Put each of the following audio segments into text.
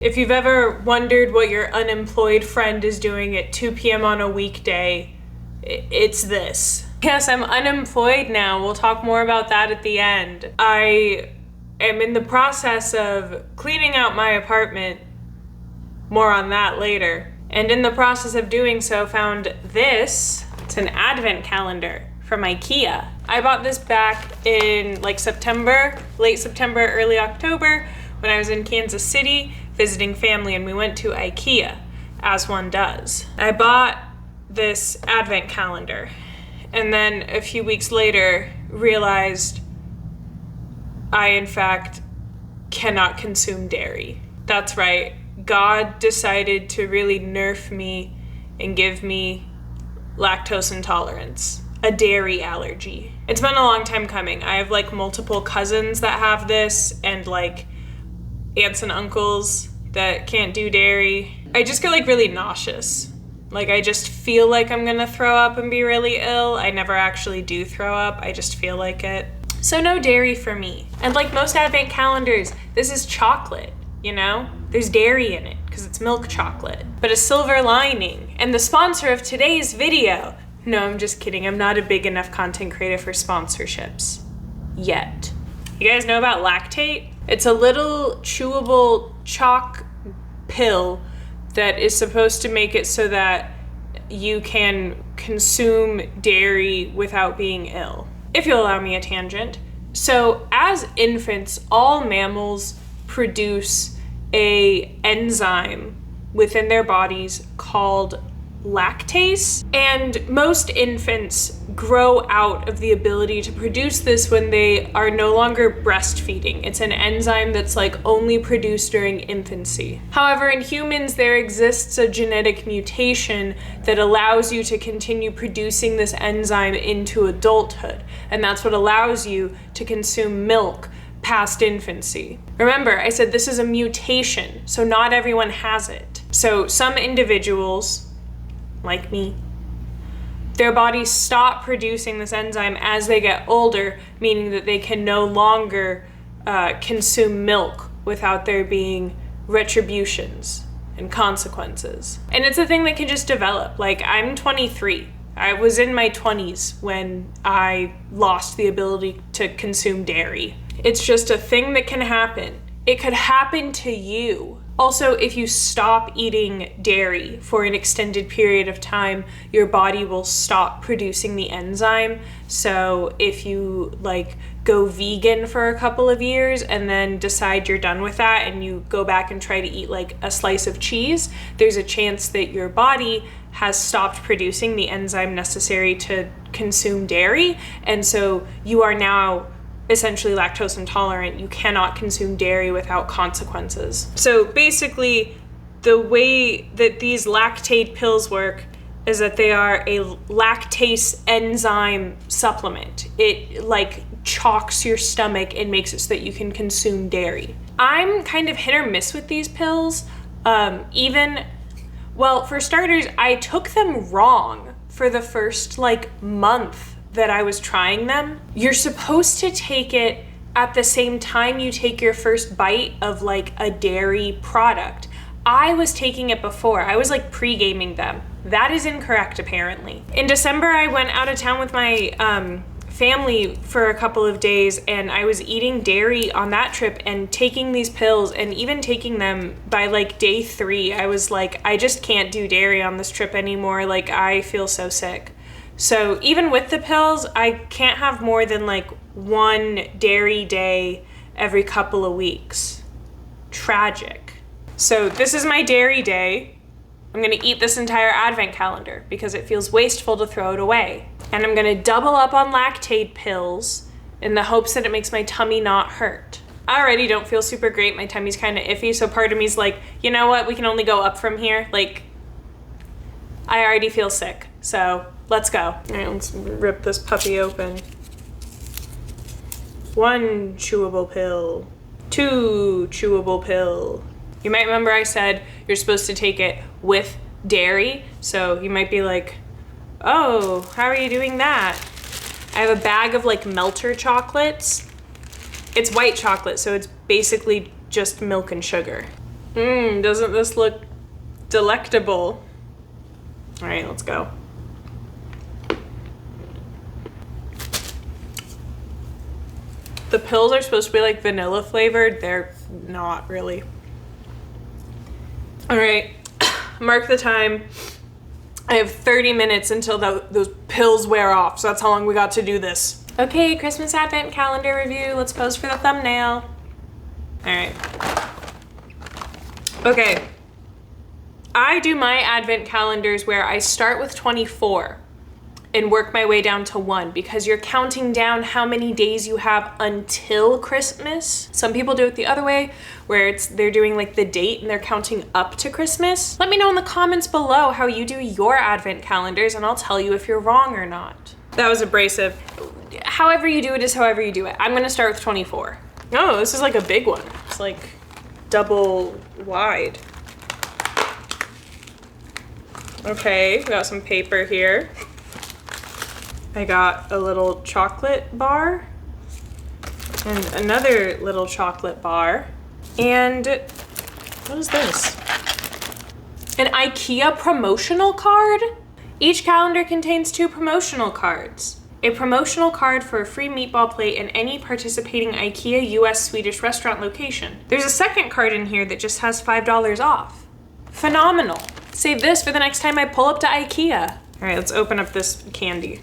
If you've ever wondered what your unemployed friend is doing at 2 p.m. on a weekday, it's this. Yes, I'm unemployed now. We'll talk more about that at the end. I am in the process of cleaning out my apartment. More on that later. And in the process of doing so, found this. It's an advent calendar from IKEA. I bought this back in September, late September, early October, when I was in Kansas City visiting family, and we went to IKEA, as one does. I bought this advent calendar, and then a few weeks later realized I, in fact, cannot consume dairy. That's right. God decided to really nerf me and give me lactose intolerance, a dairy allergy. It's been a long time coming. I have multiple cousins that have this, and aunts and uncles that can't do dairy. I just get really nauseous. I just feel like I'm gonna throw up and be really ill. I never actually do throw up, I just feel like it. So no dairy for me. And like most advent calendars, this is chocolate, you know? There's dairy in it because it's milk chocolate. But a silver lining, and the sponsor of today's video. No, I'm just kidding. I'm not a big enough content creator for sponsorships yet. You guys know about lactate? It's a little chewable chalk pill that is supposed to make it so that you can consume dairy without being ill. If you'll allow me a tangent. So as infants, all mammals produce an enzyme within their bodies called lactase, and most infants grow out of the ability to produce this when they are no longer breastfeeding. It's an enzyme that's only produced during infancy. However, in humans, there exists a genetic mutation that allows you to continue producing this enzyme into adulthood, and that's what allows you to consume milk past infancy. Remember, I said this is a mutation, so not everyone has it. So some individuals, like me, their bodies stop producing this enzyme as they get older, meaning that they can no longer consume milk without there being retributions and consequences. And it's a thing that can just develop. I'm 23. I was in my 20s when I lost the ability to consume dairy. It's just a thing that can happen. It could happen to you. Also, if you stop eating dairy for an extended period of time, your body will stop producing the enzyme. So if you go vegan for a couple of years and then decide you're done with that and you go back and try to eat a slice of cheese, there's a chance that your body has stopped producing the enzyme necessary to consume dairy. And so you are now essentially lactose intolerant. You cannot consume dairy without consequences. So basically, the way that these lactate pills work is that they are a lactase enzyme supplement. It chalks your stomach and makes it so that you can consume dairy. I'm kind of hit or miss with these pills. Well, for starters, I took them wrong for the first month that I was trying them. You're supposed to take it at the same time you take your first bite of a dairy product. I was taking it before. I was pre-gaming them. That is incorrect, apparently. In December, I went out of town with my family for a couple of days, and I was eating dairy on that trip and taking these pills, and even taking them by day 3, I was I just can't do dairy on this trip anymore. I feel so sick. So even with the pills, I can't have more than one dairy day every couple of weeks. Tragic. So this is my dairy day. I'm gonna eat this entire advent calendar because it feels wasteful to throw it away. And I'm gonna double up on lactate pills in the hopes that it makes my tummy not hurt. I already don't feel super great. My tummy's kind of iffy, so part of me's you know what? We can only go up from here. I already feel sick, so let's go. All right, let's rip this puppy open. 1 chewable pill, 2 chewable pill. You might remember I said you're supposed to take it with dairy, so you might be oh, how are you doing that? I have a bag of melter chocolates. It's white chocolate, so it's basically just milk and sugar. Doesn't this look delectable? All right, let's go. The pills are supposed to be like vanilla flavored. They're not really. All right, mark the time. I have 30 minutes until those pills wear off, so that's how long we got to do this. Okay, Christmas Advent calendar review. Let's pose for the thumbnail. All right. Okay. I do my Advent calendars where I start with 24 and work my way down to 1 because you're counting down how many days you have until Christmas. Some people do it the other way where they're doing like the date and they're counting up to Christmas. Let me know in the comments below how you do your Advent calendars and I'll tell you if you're wrong or not. That was abrasive. However you do it is however you do it. I'm gonna start with 24. Oh, this is like a big one. It's like double wide. Okay, we got some paper here. I got a little chocolate bar and another little chocolate bar. And what is this? An IKEA promotional card? Each calendar contains 2 promotional cards. A promotional card for a free meatball plate in any participating IKEA US Swedish restaurant location. There's a second card in here that just has $5 off. Phenomenal. Save this for the next time I pull up to IKEA. All right, let's open up this candy.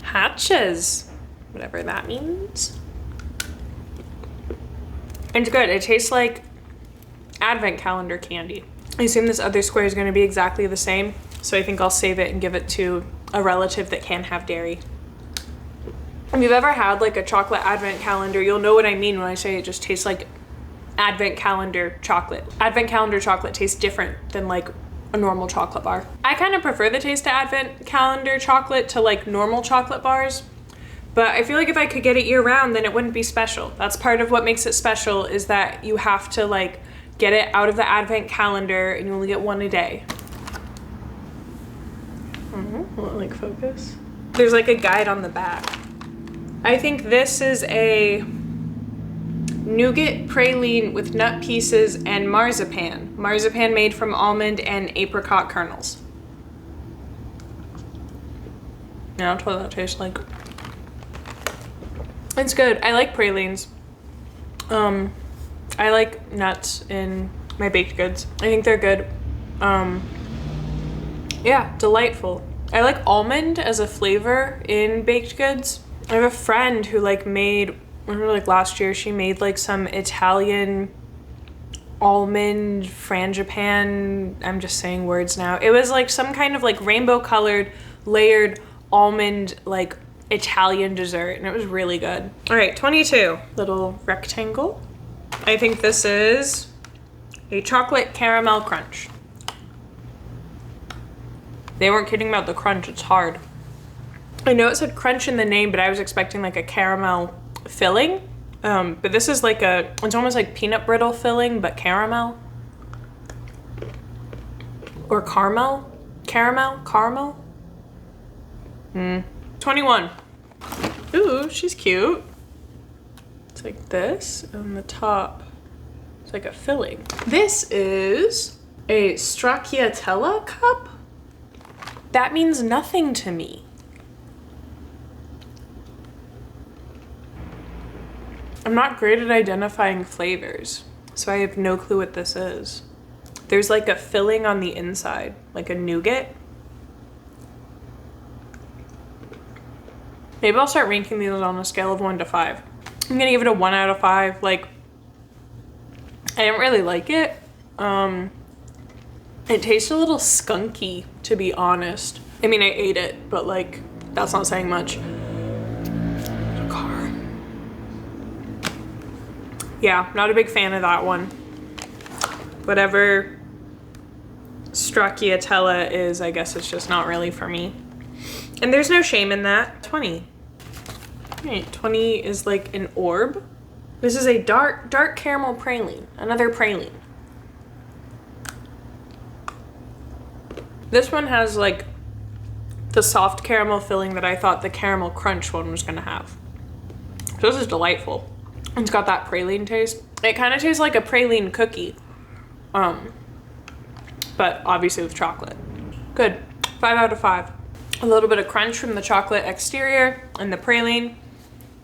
Hatches, whatever that means. It's good. It tastes like Advent calendar candy. I assume this other square is going to be exactly the same, so I think I'll save it and give it to a relative that can have dairy. If you've ever had like a chocolate Advent calendar, you'll know what I mean when I say it just tastes like Advent calendar chocolate. Advent calendar chocolate tastes different than like a normal chocolate bar. I kind of prefer the taste of Advent calendar chocolate to like normal chocolate bars, but I feel like if I could get it year round, then it wouldn't be special. That's part of what makes it special is that you have to like get it out of the Advent calendar and you only get one a day. Will it like focus? There's like a guide on the back. I think this is a nougat praline with nut pieces and marzipan. Marzipan made from almond and apricot kernels. Yeah, that's what that tastes like. It's good. I like pralines. I like nuts in my baked goods. I think they're good. Yeah, delightful. I like almond as a flavor in baked goods. I have a friend who like made, I remember like last year, she made like some Italian almond frangipan. I'm just saying words now. It was like some kind of like rainbow colored layered almond like Italian dessert and it was really good. All right, 22, little rectangle. I think this is a chocolate caramel crunch. They weren't kidding about the crunch, it's hard. I know it said crunch in the name, but I was expecting like a caramel filling. But this is like it's almost like peanut brittle filling, but caramel. Or caramel? Caramel? 21. Ooh, she's cute. It's like this, and the top, it's like a filling. This is a stracciatella cup? That means nothing to me. I'm not great at identifying flavors, so I have no clue what this is. There's like a filling on the inside, like a nougat. Maybe I'll start ranking these on a scale of 1 to 5. I'm gonna give it a 1 out of 5. Like, I didn't really like it. It tastes a little skunky, to be honest. I mean, I ate it, but like, that's not saying much. The car. Yeah, not a big fan of that one. Whatever stracciatella is, I guess it's just not really for me. And there's no shame in that. 20. Right, 20 is like an orb. This is a dark caramel praline, another praline. This one has like the soft caramel filling that I thought the caramel crunch one was gonna have. So this is delightful. It's got that praline taste. It kind of tastes like a praline cookie. But obviously with chocolate. Good. 5 out of 5. A little bit of crunch from the chocolate exterior and the praline.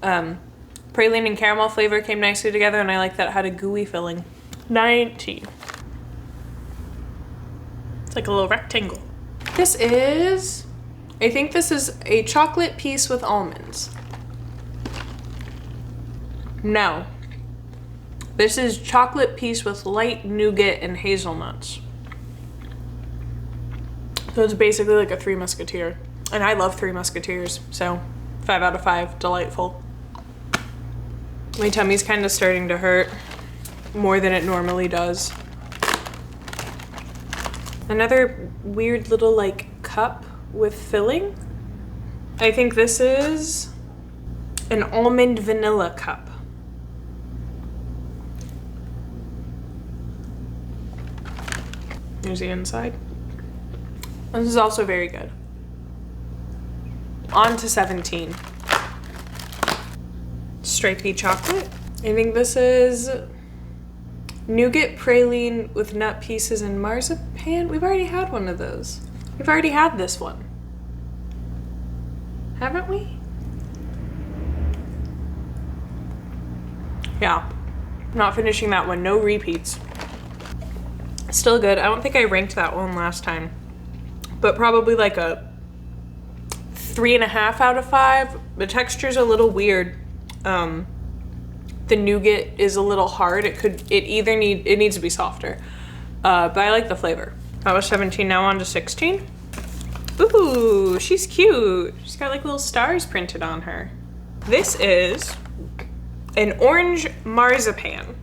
Praline and caramel flavor came nicely together, and I like that it had a gooey filling. 19. It's like a little rectangle. This is, I think this is a chocolate piece with almonds. No. This is chocolate piece with light nougat and hazelnuts. So it's basically like a Three Musketeer. And I love Three Musketeers, so 5 out of 5, delightful. My tummy's kind of starting to hurt more than it normally does. Another weird little like cup with filling. I think this is an almond vanilla cup. Here's the inside. This is also very good. On to 17. Stripy chocolate. I think this is nougat praline with nut pieces and marzipan. We've already had one of those. We've already had this one. Haven't we? Yeah. Not finishing that one. No repeats. Still good. I don't think I ranked that one last time. But probably like a 3.5 out of 5. The texture's a little weird. The nougat is a little hard. It needs to be softer. But I like the flavor. That was 17, now on to 16. Ooh, she's cute. She's got like little stars printed on her. This is an orange marzipan.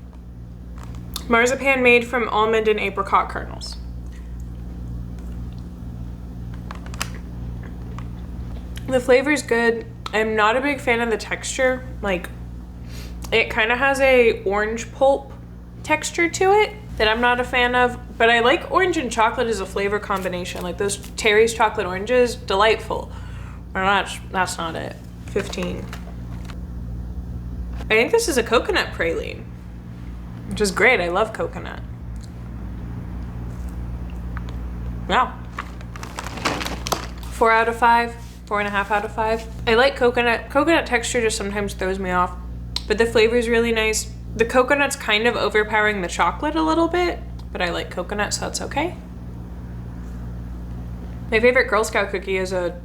Marzipan made from almond and apricot kernels. The flavor's good. I'm not a big fan of the texture. Like, it kind of has a orange pulp texture to it that I'm not a fan of, but I like orange and chocolate as a flavor combination. Like those Terry's chocolate oranges, delightful. Or not, that's not it. 15. I think this is a coconut praline, which is great. I love coconut. Wow. 4 out of 5. 4.5 out of 5. I like coconut. Coconut texture just sometimes throws me off, but the flavor is really nice. The coconut's kind of overpowering the chocolate a little bit, but I like coconut, so that's okay. My favorite Girl Scout cookie is a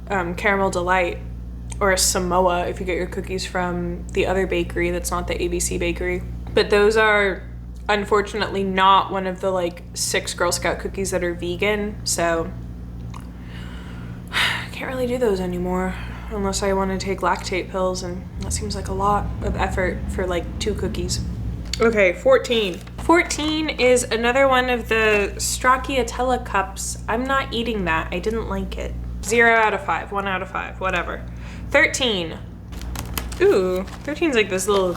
Caramel Delight, or a Samoa if you get your cookies from the other bakery that's not the ABC bakery. But those are unfortunately not one of the like 6 Girl Scout cookies that are vegan, so can't really do those anymore unless I want to take lactate pills, and that seems like a lot of effort for like 2 cookies. Okay, 14. 14 is another one of the stracciatella cups. I'm not eating that. I didn't like it. 0 out of 5, 1 out of 5, whatever. 13. Ooh, 13's like this little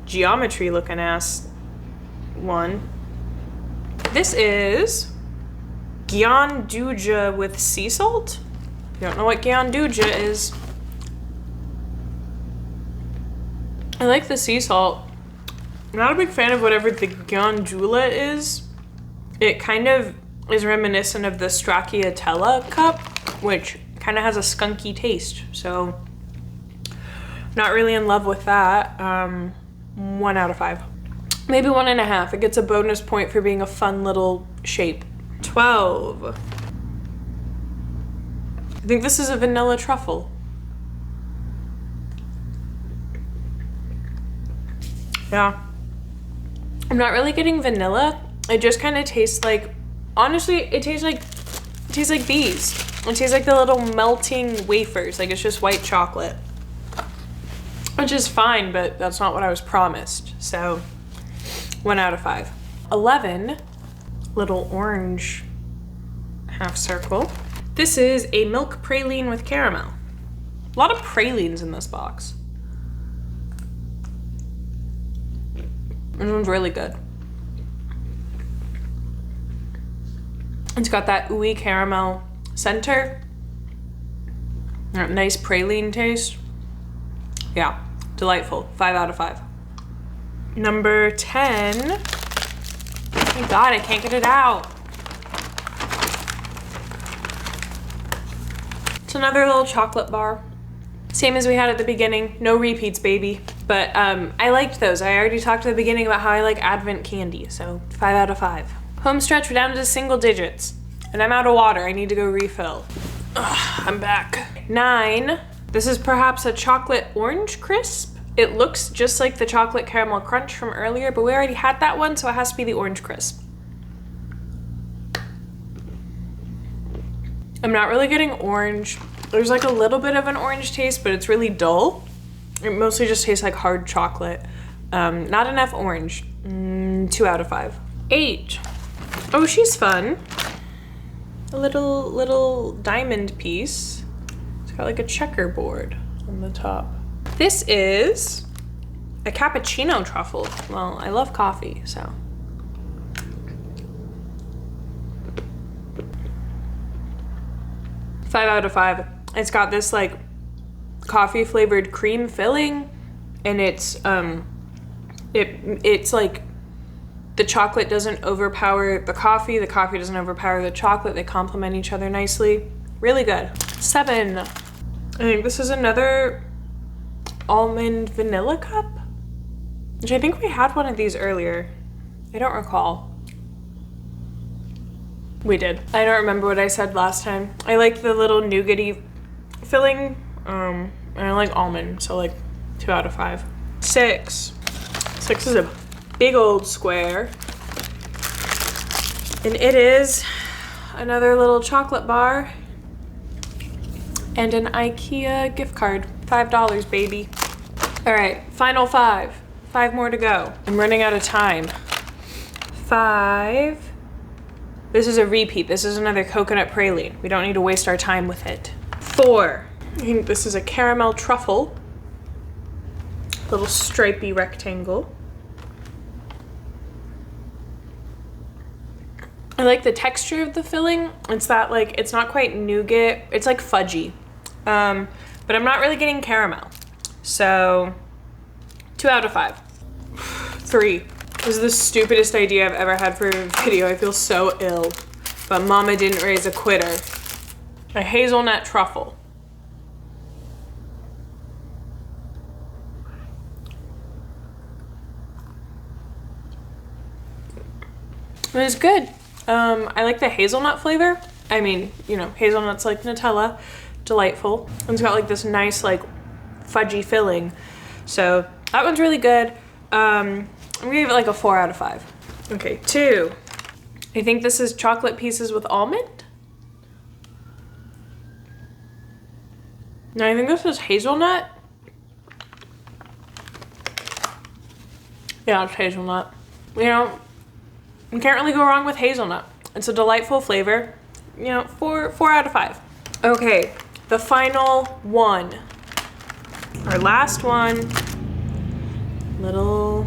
geometry looking ass one. This is Gyanduja with sea salt. If you don't know what Gyanduja is, I like the sea salt. I'm not a big fan of whatever the Gyanjula is. It kind of is reminiscent of the stracciatella cup, which kind of has a skunky taste. So not really in love with that. 1 out of 5. Maybe 1.5. It gets a bonus point for being a fun little shape. 12. I think this is a vanilla truffle. Yeah. I'm not really getting vanilla. It just kind of tastes like, honestly, it tastes like these. It tastes like the little melting wafers. Like it's just white chocolate. Which is fine, but that's not what I was promised. So 1 out of 5. 11, little orange half circle. This is a milk praline with caramel. A lot of pralines in this box. This one's really good. It's got that ooey caramel center. That nice praline taste. Yeah, delightful. 5 out of 5. Number 10. Oh my God, I can't get it out. It's another little chocolate bar. Same as we had at the beginning. No repeats, baby. But I liked those. I already talked at the beginning about how I like Advent candy, so 5 out of 5. Home stretch, we're down to single digits. And I'm out of water. I need to go refill. Ugh, I'm back. 9. This is perhaps a chocolate orange crisp. It looks just like the chocolate caramel crunch from earlier, but we already had that one, so it has to be the orange crisp. I'm not really getting orange. There's like a little bit of an orange taste, but it's really dull. It mostly just tastes like hard chocolate. Not enough orange. 2 out of 5. 8. Oh, she's fun. A little diamond piece. It's got like a checkerboard on the top. This is a cappuccino truffle. Well, I love coffee, so. Five out of 5. It's got this like coffee flavored cream filling, and it's like the chocolate doesn't overpower the coffee doesn't overpower the chocolate. They complement each other nicely. Really good. 7. I think this is another almond vanilla cup, which I think we had one of these earlier. I don't recall. We did. I don't remember what I said last time. I like the little nougaty filling, and I like almond, so like 2 out of 5. 6. 6 is a big old square, and it is another little chocolate bar and an IKEA gift card. $5, baby. All right, final 5. 5 more to go. I'm running out of time. 5. This is a repeat. This is another coconut praline. We don't need to waste our time with it. 4. I think this is a caramel truffle. Little stripy rectangle. I like the texture of the filling. It's that like, it's not quite nougat. It's like fudgy. But I'm not really getting caramel. So 2 out of 5. 3. This is the stupidest idea I've ever had for a video. I feel so ill. But mama didn't raise a quitter. A hazelnut truffle. It was good. I like the hazelnut flavor. I mean, you know, hazelnut's like Nutella. Delightful. And it's got like this nice like fudgy filling. So that one's really good. I'm gonna give it like a 4 out of 5. Okay, 2. I think this is chocolate pieces with almond. No, I think this is hazelnut. Yeah, it's hazelnut. You know, you can't really go wrong with hazelnut. It's a delightful flavor. You know, 4 out of 5. Okay, the final one. Our last one. Little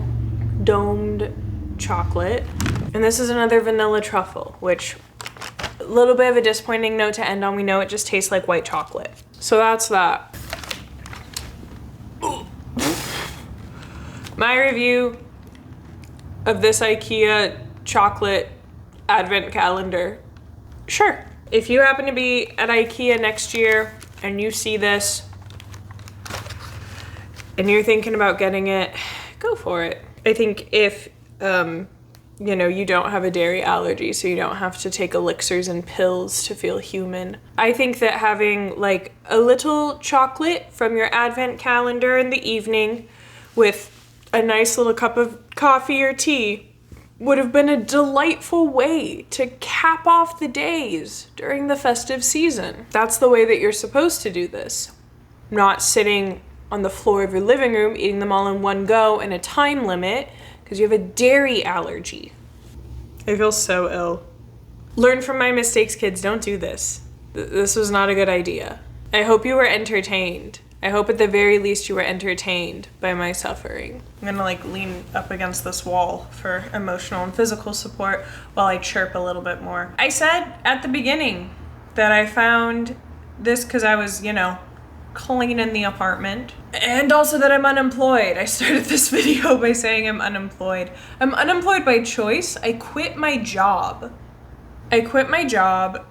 domed chocolate. And this is another vanilla truffle, which a little bit of a disappointing note to end on. We know it just tastes like white chocolate. So that's that. My review of this IKEA chocolate advent calendar. Sure. If you happen to be at IKEA next year and you see this and you're thinking about getting it, go for it. I think if, you know, you don't have a dairy allergy, so you don't have to take elixirs and pills to feel human. I think that having like a little chocolate from your advent calendar in the evening with a nice little cup of coffee or tea would have been a delightful way to cap off the days during the festive season. That's the way that you're supposed to do this. Not sitting on the floor of your living room, eating them all in one go and a time limit because you have a dairy allergy. I feel so ill. Learn from my mistakes, kids. Don't do this. This was not a good idea. I hope you were entertained. I hope at the very least you were entertained by my suffering. I'm gonna like lean up against this wall for emotional and physical support while I chirp a little bit more. I said at the beginning that I found this because I was, you know, cleaning the apartment. And also that I'm unemployed. I started this video by saying I'm unemployed. I'm unemployed by choice. I quit my job. I quit my job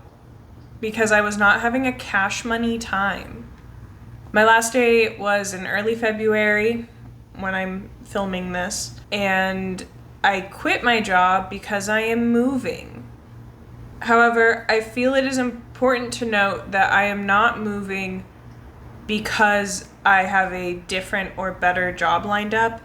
because I was not having a cash money time. My last day was in early February when I'm filming this, and I quit my job because I am moving. However, I feel it is important to note that I am not moving because I have a different or better job lined up.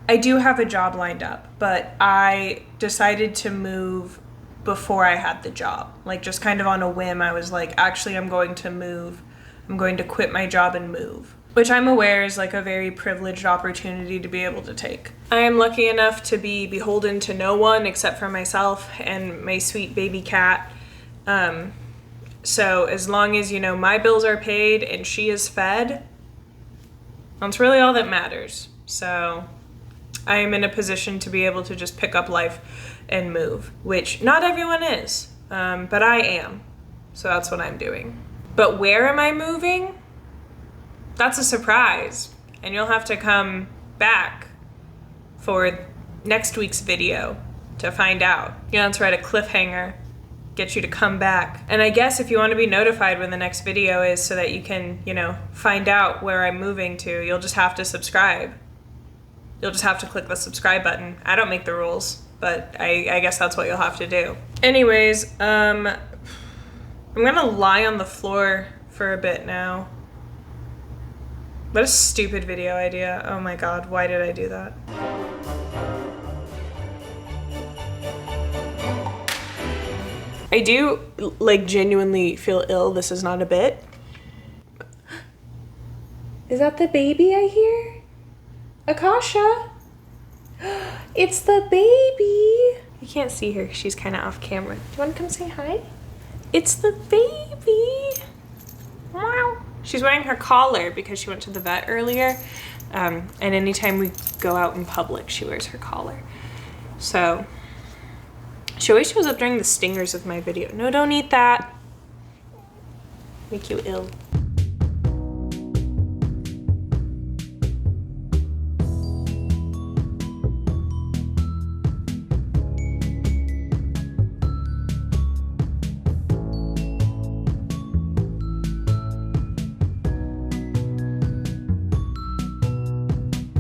I do have a job lined up, but I decided to move before I had the job. Like, just kind of on a whim, I was like, actually, I'm going to move. I'm going to quit my job and move, which I'm aware is like a very privileged opportunity to be able to take. I am lucky enough to be beholden to no one except for myself and my sweet baby cat. So as long as, you know, my bills are paid and she is fed, that's really all that matters. So I am in a position to be able to just pick up life and move, which not everyone is, but I am. So that's what I'm doing. But where am I moving? That's a surprise, and you'll have to come back for next week's video to find out. You know, to write a cliffhanger, get you to come back. And I guess if you want to be notified when the next video is so that you can, you know, find out where I'm moving to, you'll just have to subscribe. You'll just have to click the subscribe button. I don't make the rules, but I guess that's what you'll have to do. Anyways, I'm gonna lie on the floor for a bit now. What a stupid video idea. Oh my god, why did I do that? I do, like, genuinely feel ill. This is not a bit. Is that the baby I hear? Akasha? It's the baby! You can't see her, she's kind of off camera. Do you want to come say hi? It's the baby! Wow. She's wearing her collar because she went to the vet earlier. And anytime we go out in public, she wears her collar. So, she always shows up during the stingers of my video. No, don't eat that. Make you ill.